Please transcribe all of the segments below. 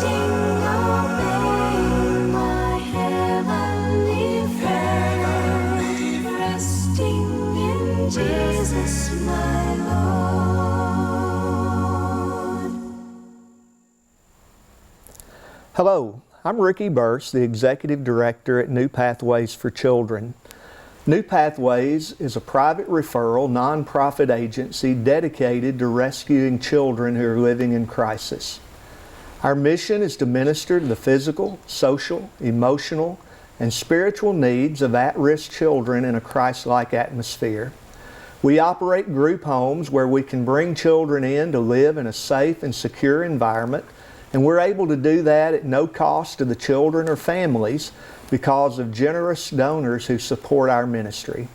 obeying my heavenly friend, resting in Jesus my Lord. Hello, I'm Ricky Burse, the Executive Director at New Pathways for Children. New Pathways is a private referral, nonprofit agency dedicated to rescuing children who are living in crisis. Our mission is to minister to the physical, social, emotional, and spiritual needs of at-risk children in a Christ-like atmosphere. We operate group homes where we can bring children in to live in a safe and secure environment, and we're able to do that at no cost to the children or families because of generous donors who support our ministry.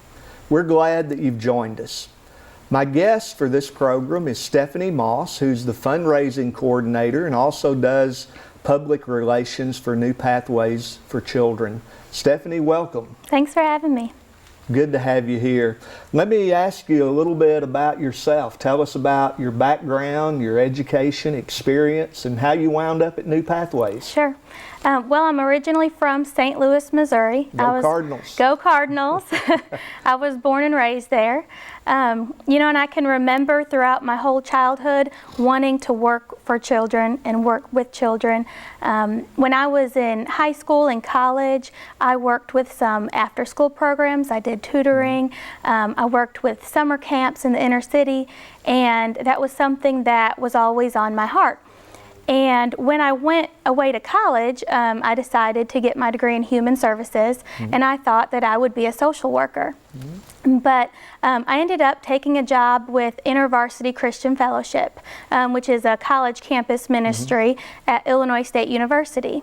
We're glad that you've joined us. My guest for this program is Stephanie Moss, who's the Fundraising Coordinator and also does public relations for New Pathways for Children. Stephanie, welcome. Thanks for having me. Good to have you here. Let me ask you a little bit about yourself. Tell us about your background, your education, experience, and how you wound up at New Pathways. Sure. Well, I'm originally from St. Louis, Missouri. Cardinals. Go Cardinals. I was born and raised there. And I can remember throughout my whole childhood wanting to work for children and work with children. When I was in high school and college, I worked with some after-school programs. I did tutoring. I worked with summer camps in the inner city, and that was something that was always on my heart. And when I went away to college, I decided to get my degree in human services, and I thought that I would be a social worker. But I ended up taking a job with InterVarsity Christian Fellowship, which is a college campus ministry at Illinois State University.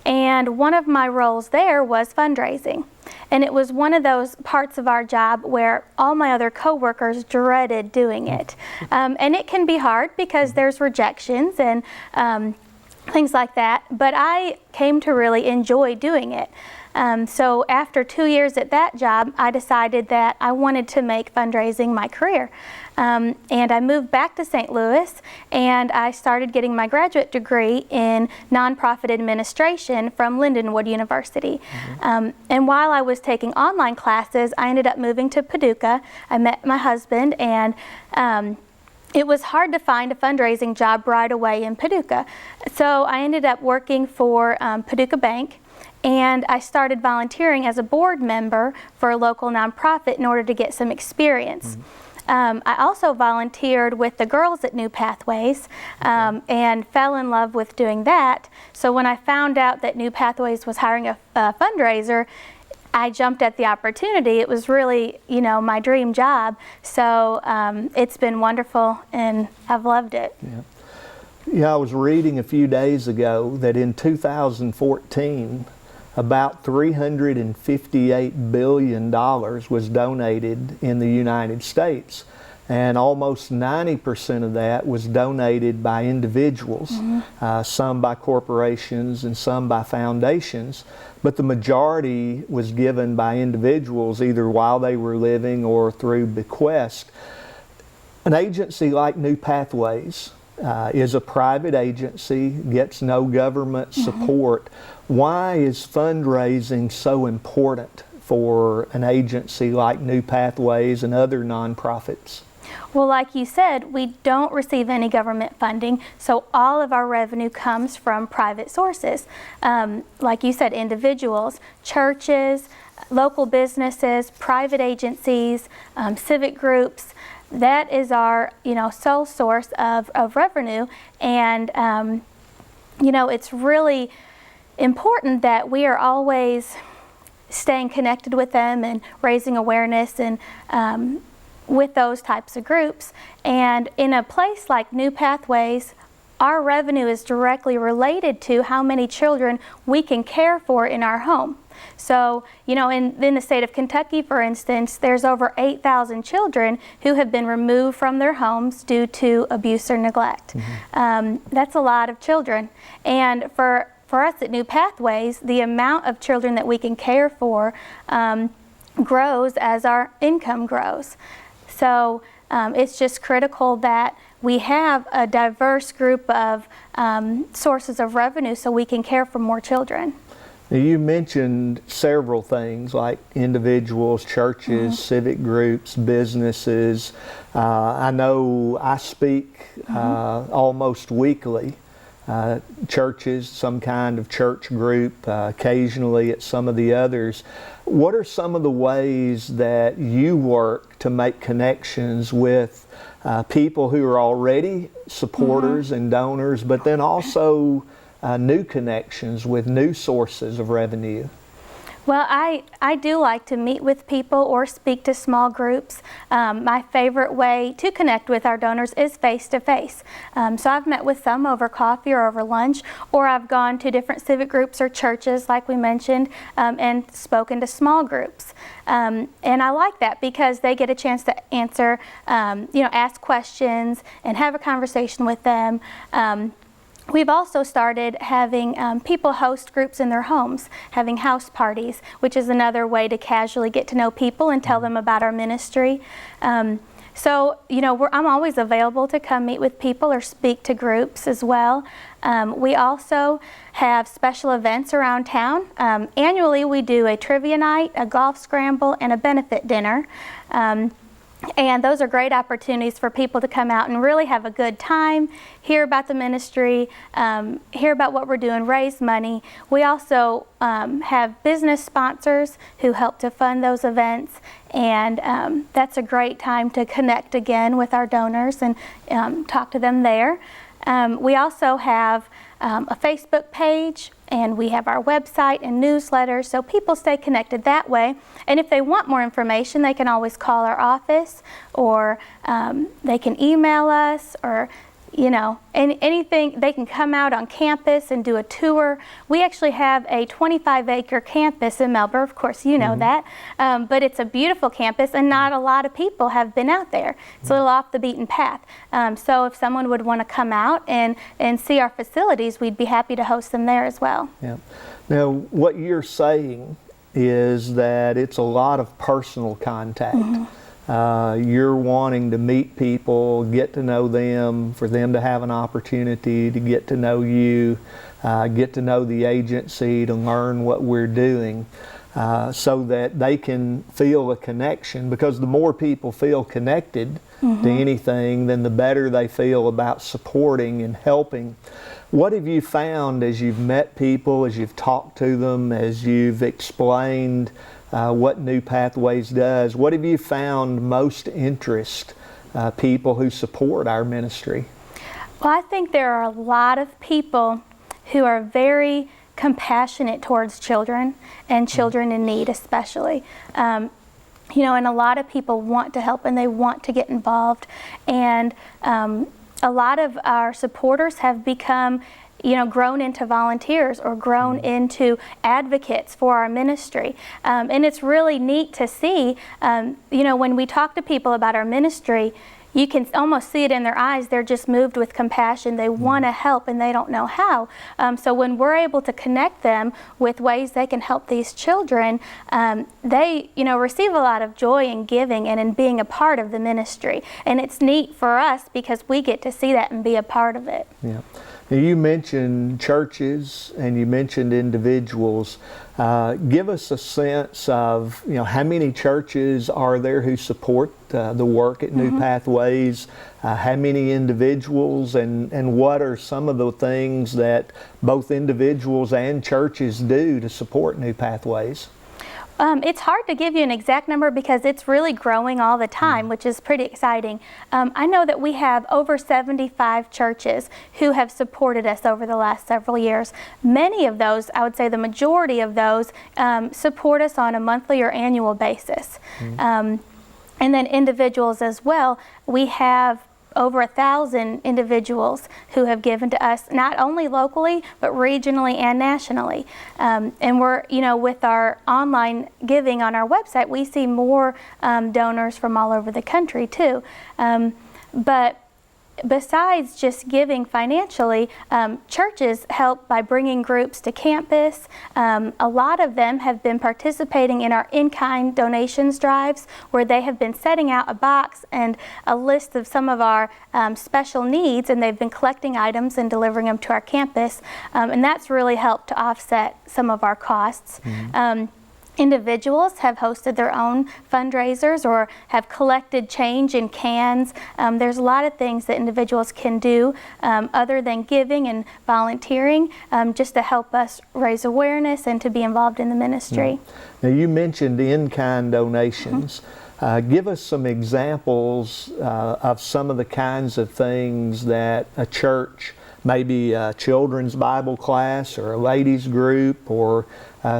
And one of my roles there was fundraising. And it was one of those parts of our job where all my other coworkers dreaded doing it. And it can be hard because there's rejections and things like that. But I came to really enjoy doing it. So after 2 years at that job, I decided that I wanted to make fundraising my career. And I moved back to St. Louis, and I started getting my graduate degree in nonprofit administration from Lindenwood University. And while I was taking online classes, I ended up moving to Paducah. I met my husband, and it was hard to find a fundraising job right away in Paducah. So I ended up working for Paducah Bank, and I started volunteering as a board member for a local nonprofit in order to get some experience. I also volunteered with the girls at New Pathways and fell in love with doing that. So when I found out that New Pathways was hiring a fundraiser, I jumped at the opportunity. It was really, my dream job. So it's been wonderful, and I've loved it. Yeah, I was reading a few days ago that in 2014, about $358 billion was donated in the United States, and almost 90% of that was donated by individuals, some by corporations and some by foundations, but the majority was given by individuals either while they were living or through bequest. An agency like New Pathways is a private agency, gets no government support. Why is fundraising so important for an agency like New Pathways and other nonprofits? Well, like you said, we don't receive any government funding, so all of our revenue comes from private sources. Like you said, individuals, churches, local businesses, private agencies, civic groups. That is our, sole source of revenue, and it's really important that we are always staying connected with them and raising awareness and with those types of groups. And in a place like New Pathways, our revenue is directly related to how many children we can care for in our home. So, in the state of Kentucky, for instance, there's over 8,000 children who have been removed from their homes due to abuse or neglect. That's a lot of children. And for us at New Pathways, the amount of children that we can care for grows as our income grows. So it's just critical that we have a diverse group of sources of revenue so we can care for more children. Now, you mentioned several things like individuals, churches, civic groups, businesses. I know I speak almost weekly. Churches, some kind of church group, occasionally at some of the others. What are some of the ways that you work to make connections with people who are already supporters and donors, but then also new connections with new sources of revenue? Well, I do like to meet with people or speak to small groups. My favorite way to connect with our donors is face-to-face. So I've met with some over coffee or over lunch, or I've gone to different civic groups or churches, like we mentioned, and spoken to small groups. And I like that because they get a chance to answer, ask questions and have a conversation with them. We've also started having people host groups in their homes, having house parties, which is another way to casually get to know people and tell them about our ministry. So, I'm always available to come meet with people or speak to groups as well. We also have special events around town. Annually, we do a trivia night, a golf scramble, and a benefit dinner. And those are great opportunities for people to come out and really have a good time, hear about the ministry, hear about what we're doing, raise money. We also have business sponsors who help to fund those events, and that's a great time to connect again with our donors and talk to them there. We also have a Facebook page, and we have our website and newsletters, so people stay connected that way. And if they want more information, they can always call our office, or they can email us, or anything. They can come out on campus and do a tour. We actually have a 25-acre campus in Melbourne. Of course, you know that. But it's a beautiful campus, and not a lot of people have been out there. It's a little off the beaten path. So if someone would want to come out and see our facilities, we'd be happy to host them there as well. Yeah. Now, what you're saying is that it's a lot of personal contact. You're wanting to meet people, get to know them, for them to have an opportunity to get to know you, get to know the agency, to learn what we're doing, so that they can feel a connection. Because the more people feel connected to anything, then the better they feel about supporting and helping. What have you found as you've met people, as you've talked to them, as you've explained what New Pathways does? What have you found most interest people who support our ministry? Well, I think there are a lot of people who are very compassionate towards children, and children in need especially. And a lot of people want to help, and they want to get involved. And a lot of our supporters have become grown into volunteers or grown into advocates for our ministry. And it's really neat to see, when we talk to people about our ministry, you can almost see it in their eyes. They're just moved with compassion. They want to help, and they don't know how. So when we're able to connect them with ways they can help these children, they receive a lot of joy in giving and in being a part of the ministry. And it's neat for us because we get to see that and be a part of it. Yeah. Now, you mentioned churches and you mentioned individuals. Give us a sense of how many churches are there who support the work at New Pathways, how many individuals, and what are some of the things that both individuals and churches do to support New Pathways? It's hard to give you an exact number because it's really growing all the time, which is pretty exciting. I know that we have over 75 churches who have supported us over the last several years. Many of those, I would say the majority of those, support us on a monthly or annual basis. And then individuals as well. We have over 1,000 individuals who have given to us, not only locally, but regionally and nationally. And we're, with our online giving on our website, we see more donors from all over the country too. But besides just giving financially, churches help by bringing groups to campus. A lot of them have been participating in our in-kind donations drives, where they have been setting out a box and a list of some of our special needs, and they've been collecting items and delivering them to our campus, and that's really helped to offset some of our costs. Individuals have hosted their own fundraisers or have collected change in cans. There's a lot of things that individuals can do other than giving and volunteering, just to help us raise awareness and to be involved in the ministry. Now, you mentioned in-kind donations. Give us some examples of some of the kinds of things that a church, maybe a children's Bible class or a ladies group or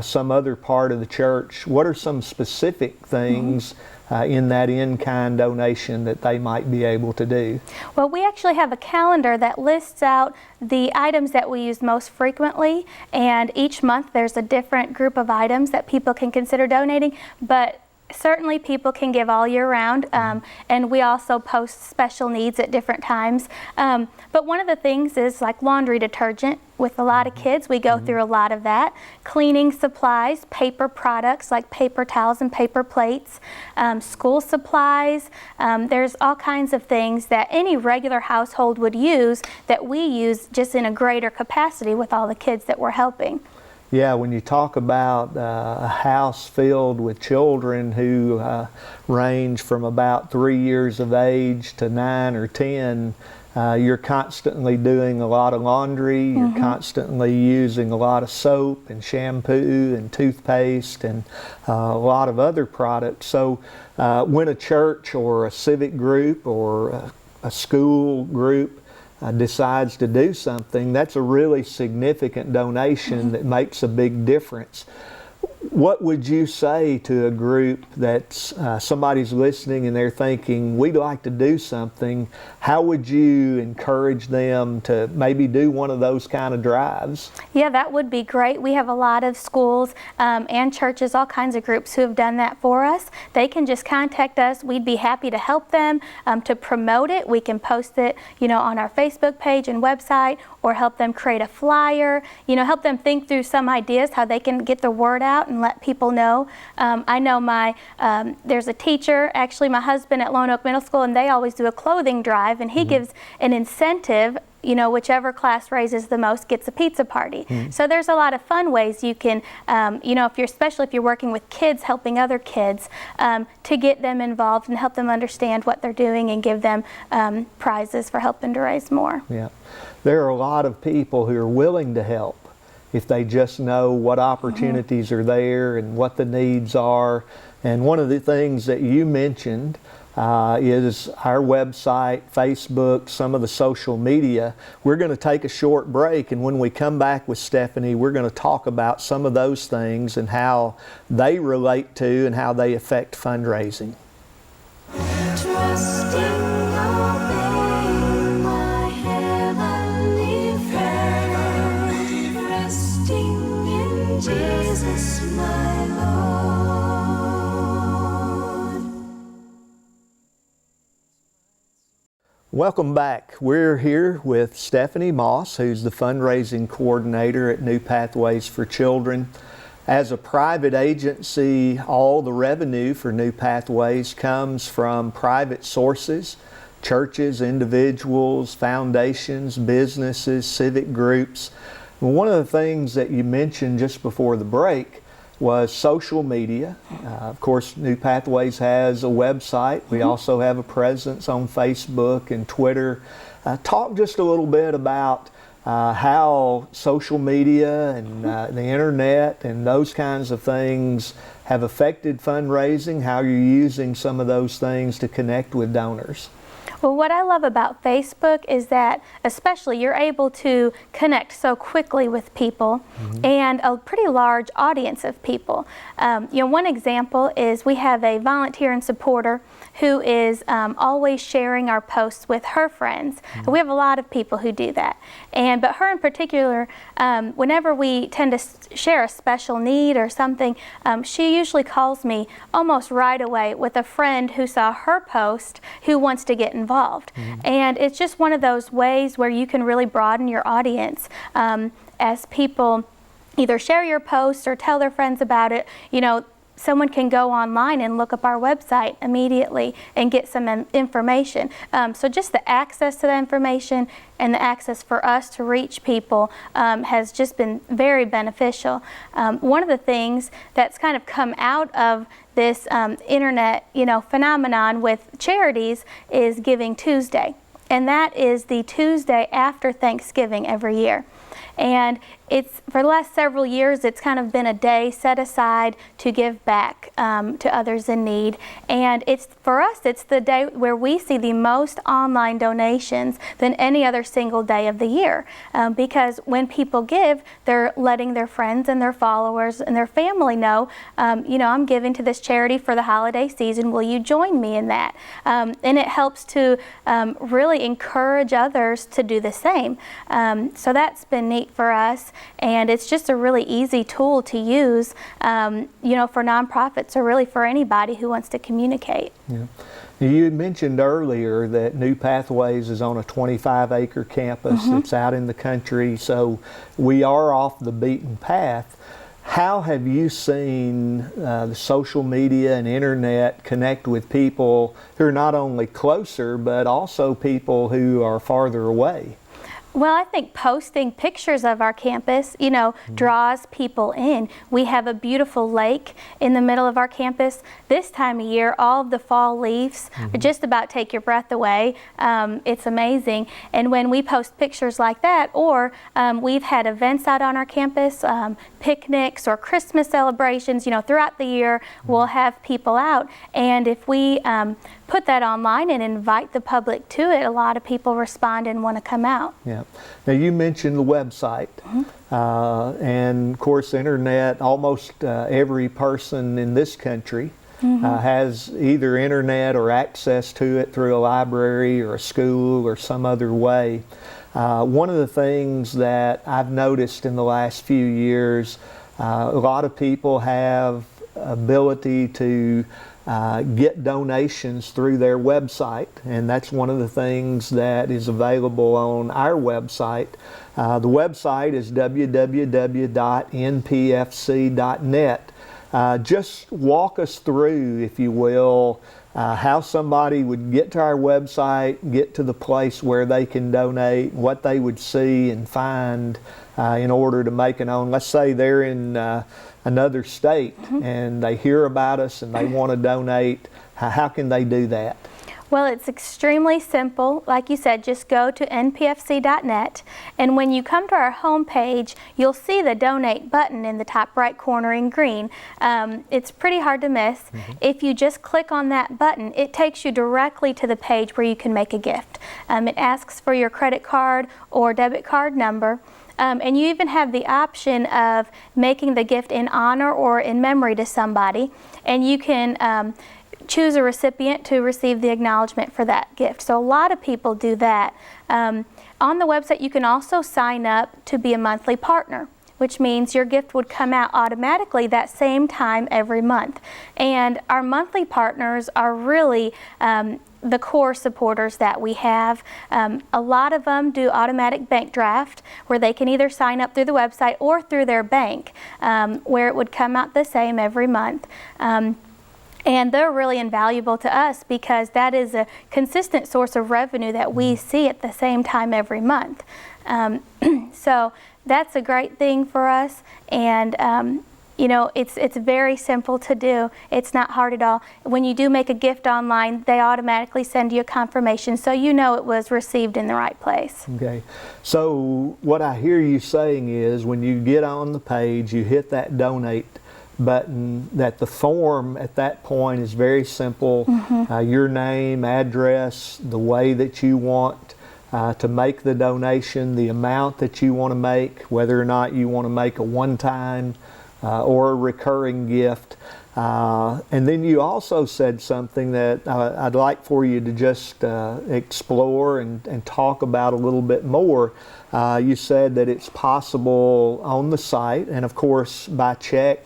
some other part of the church. What are some specific things in that in-kind donation that they might be able to do? Well, we actually have a calendar that lists out the items that we use most frequently, and each month there's a different group of items that people can consider donating, but certainly people can give all year round, and we also post special needs at different times. But one of the things is like laundry detergent. With a lot of kids, we go through a lot of that. Cleaning supplies, paper products like paper towels and paper plates, school supplies. There's all kinds of things that any regular household would use that we use just in a greater capacity with all the kids that we're helping. Yeah, when you talk about a house filled with children who range from about 3 years of age to 9 or 10, you're constantly doing a lot of laundry, you're constantly using a lot of soap and shampoo and toothpaste and a lot of other products. So when a church or a civic group or a school group decides to do something, that's a really significant donation that makes a big difference. What would you say to a group that's somebody's listening and they're thinking, we'd like to do something? How would you encourage them to maybe do one of those kind of drives? Yeah, that would be great. We have a lot of schools and churches, all kinds of groups who have done that for us. They can just contact us. We'd be happy to help them to promote it. We can post it, on our Facebook page and website, or help them create a flyer, help them think through some ideas how they can get the word out and let people know. I know there's a teacher, actually my husband at Lone Oak Middle School, and they always do a clothing drive, and he gives an incentive. Whichever class raises the most gets a pizza party. So there's a lot of fun ways you can, especially if you're working with kids, helping other kids, to get them involved and help them understand what they're doing and give them prizes for helping to raise more. Yeah, there are a lot of people who are willing to help if they just know what opportunities are there and what the needs are. And one of the things that you mentioned is our website, Facebook, some of the social media. We're going to take a short break, and when we come back with Stephanie, we're going to talk about some of those things and how they relate to and how they affect fundraising. Trusting, obeying my heavenly Father, resting in Jesus my Lord. Welcome back. We're here with Stephanie Moss, who's the Fundraising Coordinator at New Pathways for Children. As a private agency, all the revenue for New Pathways comes from private sources, churches, individuals, foundations, businesses, civic groups. One of the things that you mentioned just before the break was social media. Of course, New Pathways has a website. We also have a presence on Facebook and Twitter. Talk just a little bit about how social media and the internet and those kinds of things have affected fundraising, how you're using some of those things to connect with donors. Well, what I love about Facebook is that especially you're able to connect so quickly with people and a pretty large audience of people. One example is we have a volunteer and supporter who is always sharing our posts with her friends. We have a lot of people who do that. But her in particular, whenever we tend to share a special need or something, she usually calls me almost right away with a friend who saw her post who wants to get involved involved. And it's just one of those ways where you can really broaden your audience as people either share your posts or tell their friends about it. You know, someone can go online and look up our website immediately and get some information. So just the access to the information and the access for us to reach people has just been very beneficial. One of the things that's kind of come out of this internet, phenomenon with charities is Giving Tuesday. And that is the Tuesday after Thanksgiving every year. And it's, for the last several years, it's kind of been a day set aside to give back to others in need. And it's, for us, it's the day where we see the most online donations than any other single day of the year. Because when people give, they're letting their friends and their followers and their family know, I'm giving to this charity for the holiday season. Will you join me in that? And it helps to really encourage others to do the same. So that's been neat for us. And it's just a really easy tool to use, for nonprofits or really for anybody who wants to communicate. Yeah. You mentioned earlier that New Pathways is on a 25-acre campus that's out in the country, so we are off the beaten path. How have you seen the social media and internet connect with people who are not only closer, but also people who are farther away? Well, I think posting pictures of our campus, draws people in. We have a beautiful lake in the middle of our campus. This time of year, all of the fall leaves just about take your breath away. It's amazing. And when we post pictures like that, or we've had events out on our campus, picnics or Christmas celebrations, throughout the year, we'll have people out. And if we put that online and invite the public to it, a lot of people respond and want to come out. Yeah. Now you mentioned the website, and of course the internet, almost every person in this country has either internet or access to it through a library or a school or some other way. One of the things that I've noticed in the last few years, a lot of people have ability to get donations through their website, and that's one of the things that is available on our website. The website is www.npfc.net. Just walk us through, if you will, how somebody would get to our website, get to the place where they can donate, what they would see and find in order to make an own. Let's say they're in another state and they hear about us and they want to donate. How can they do that? Well, it's extremely simple. Like you said, just go to npfc.net, and when you come to our home page, you'll see the donate button in the top right corner in green. It's pretty hard to miss. If you just click on that button, it takes you directly to the page where you can make a gift. It asks for your credit card or debit card number. And you even have the option of making the gift in honor or in memory to somebody, and you can choose a recipient to receive the acknowledgement for that gift. So a lot of people do that. On the website, you can also sign up to be a monthly partner, which means your gift would come out automatically that same time every month. And our monthly partners are really the core supporters that we have. A lot of them do automatic bank draft, where they can either sign up through the website or through their bank, where it would come out the same every month. And they're really invaluable to us because that is a consistent source of revenue that we see at the same time every month. So that's a great thing for us, and it's very simple to do. It's not hard at all. When you do make a gift online, they automatically send you a confirmation, so you know it was received in the right place. Okay. So what I hear you saying is, when you get on the page, you hit that donate button, that the form at that point is very simple. Your name, address, the way that you want to make the donation, the amount that you want to make, whether or not you want to make a one-time or a recurring gift. And then you also said something that I'd like for you to just explore and talk about a little bit more. You said that it's possible on the site, and of course by check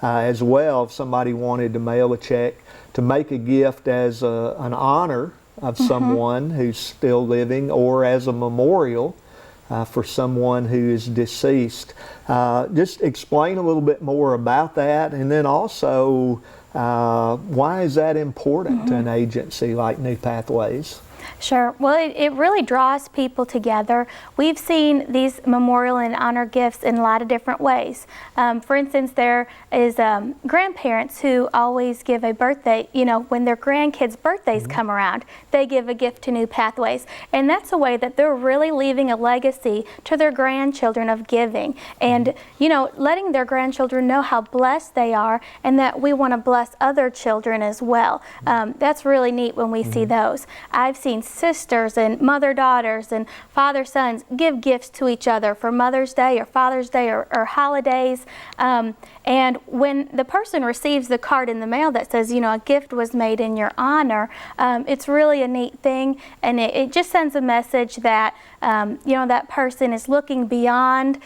as well, if somebody wanted to mail a check, to make a gift as an honor of someone who's still living, or as a memorial for someone who is deceased. Just explain a little bit more about that, and then also why is that important to an agency like New Pathways? Sure. Well, it really draws people together. We've seen these memorial and honor gifts in a lot of different ways. For instance, there is grandparents who always give a birthday, when their grandkids' birthdays come around, they give a gift to New Pathways. And that's a way that they're really leaving a legacy to their grandchildren of giving. And, letting their grandchildren know how blessed they are and that we want to bless other children as well. That's really neat when we see those. I've seen sisters and mother-daughters and father-sons give gifts to each other for Mother's Day or Father's Day or holidays. And when the person receives the card in the mail that says, a gift was made in your honor, it's really a neat thing. And it just sends a message that, that person is looking beyond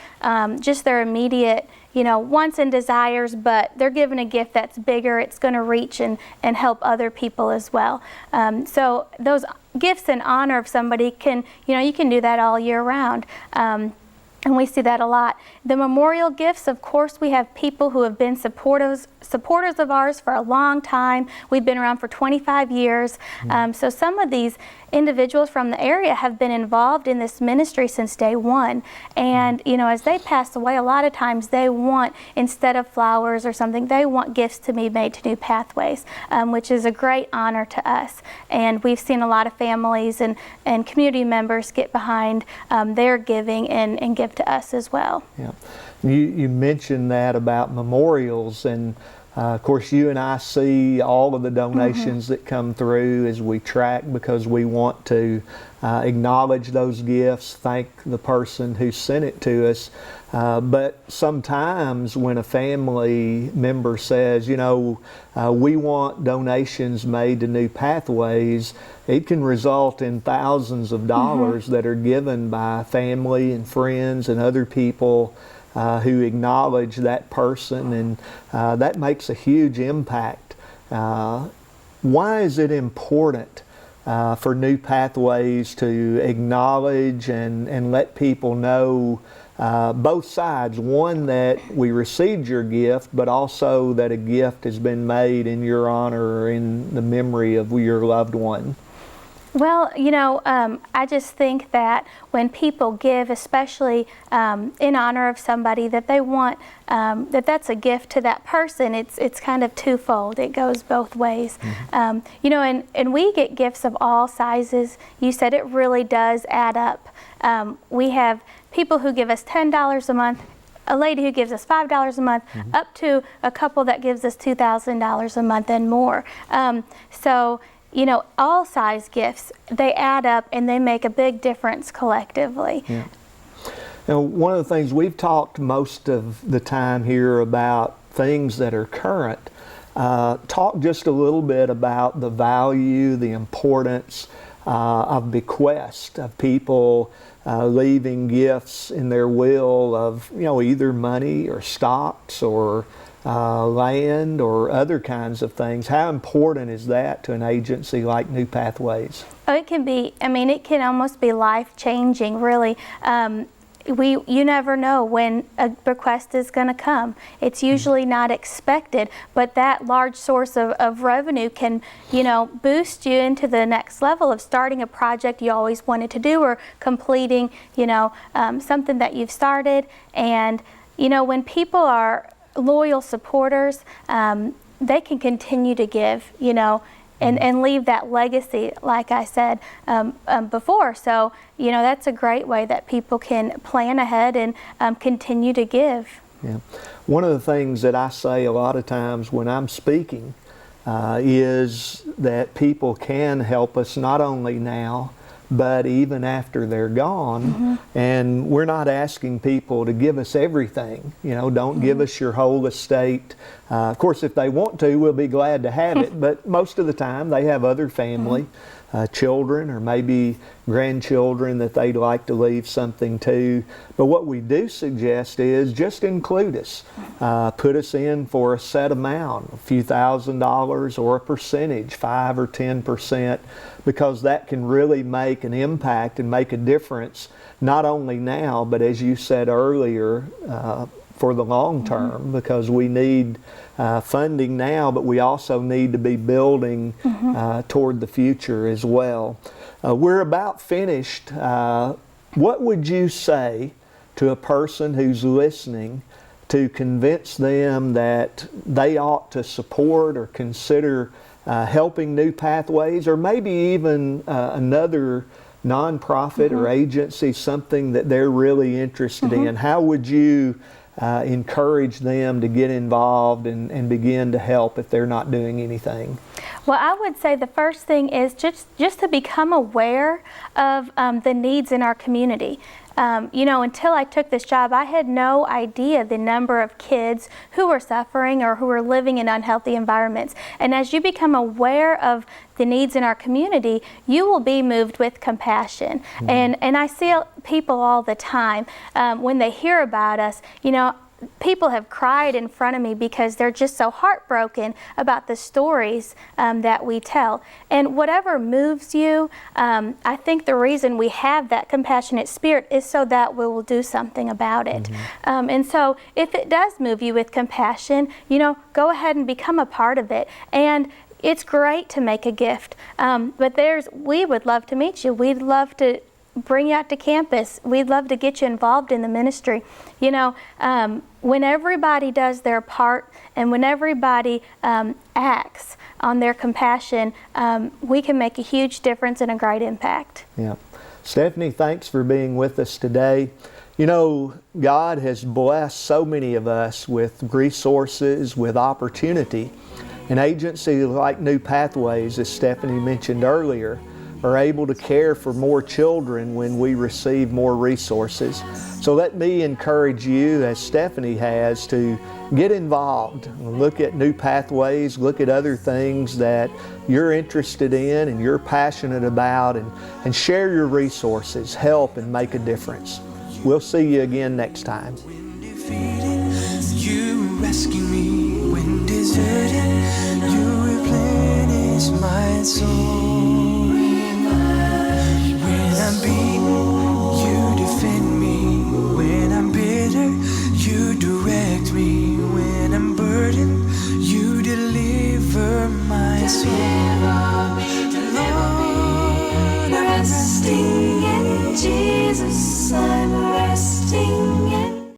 just their immediate wants and desires, but they're given a gift that's bigger. It's going to reach and help other people as well. So those gifts in honor of somebody you can do that all year round. And we see that a lot. The memorial gifts, of course, we have people who have been supporters of ours for a long time. We've been around for 25 years. So some of these individuals from the area have been involved in this ministry since day one. And, as they pass away, a lot of times they want, instead of flowers or something, they want gifts to be made to New Pathways, which is a great honor to us. And we've seen a lot of families and community members get behind their giving and give to us as well. Yeah, you mentioned that about memorials, and of course you and I see all of the donations that come through as we track, because we want to acknowledge those gifts, thank the person who sent it to us. But sometimes when a family member says, we want donations made to New Pathways, it can result in thousands of dollars that are given by family and friends and other people who acknowledge that person, and that makes a huge impact. Why is it important for New Pathways to acknowledge and let people know both sides? One, that we received your gift, but also that a gift has been made in your honor or in the memory of your loved one. Well, I just think that when people give, especially in honor of somebody that they want, that's a gift to that person. It's kind of twofold. It goes both ways. And we get gifts of all sizes. You said it really does add up. We have people who give us $10 a month, a lady who gives us $5 a month, up to a couple that gives us $2,000 a month and more. All size gifts, they add up and they make a big difference collectively. Yeah. Now, one of the things we've talked most of the time here about things that are current. Talk just a little bit about the value, the importance of bequest, of people leaving gifts in their will of, either money or stocks or land or other kinds of things. How important is that to an agency like New Pathways? Oh, it can be. It can almost be life-changing, really. You never know when a request is going to come. It's usually not expected, but that large source of revenue can, boost you into the next level of starting a project you always wanted to do, or completing, something that you've started. And, when people are loyal supporters, they can continue to give, and leave that legacy, like I said before. So, that's a great way that people can plan ahead and continue to give. Yeah. One of the things that I say a lot of times when I'm speaking is that people can help us not only now, but even after they're gone. And we're not asking people to give us everything. Don't give us your whole estate. Of course, if they want to, we'll be glad to have it, but most of the time they have other family children or maybe grandchildren that they'd like to leave something to. But what we do suggest is just include us. Put us in for a set amount, a few $1,000s or a percentage, 5 or 10%, because that can really make an impact and make a difference, not only now, but as you said earlier, for the long term, because we need funding now, but we also need to be building toward the future as well. We're about finished. What would you say to a person who's listening to convince them that they ought to support or consider helping New Pathways, or maybe even another nonprofit or agency, something that they're really interested in? How would you encourage them to get involved and begin to help if they're not doing anything? Well, I would say the first thing is just to become aware of the needs in our community. You know, until I took this job, I had no idea the number of kids who were suffering or who were living in unhealthy environments. And as you become aware of the needs in our community, you will be moved with compassion. And I see people all the time when they hear about us, you know, people have cried in front of me because they're just so heartbroken about the stories that we tell. And whatever moves you, I think the reason we have that compassionate spirit is so that we will do something about it. And so if it does move you with compassion, you know, go ahead and become a part of it. And it's great to make a gift, but we would love to meet you. We'd love to bring you out to campus. We'd love to get you involved in the ministry. You know, when everybody does their part and when everybody acts on their compassion, we can make a huge difference and a great impact. Yeah. Stephanie, thanks for being with us today. You know, God has blessed so many of us with resources, with opportunity. An agency like New Pathways, as Stephanie mentioned earlier, are able to care for more children when we receive more resources. So let me encourage you, as Stephanie has, to get involved. Look at New Pathways, look at other things that you're interested in and you're passionate about, and share your resources, help and make a difference. We'll see you again next time. You rescue me when deserted. You replenish my soul.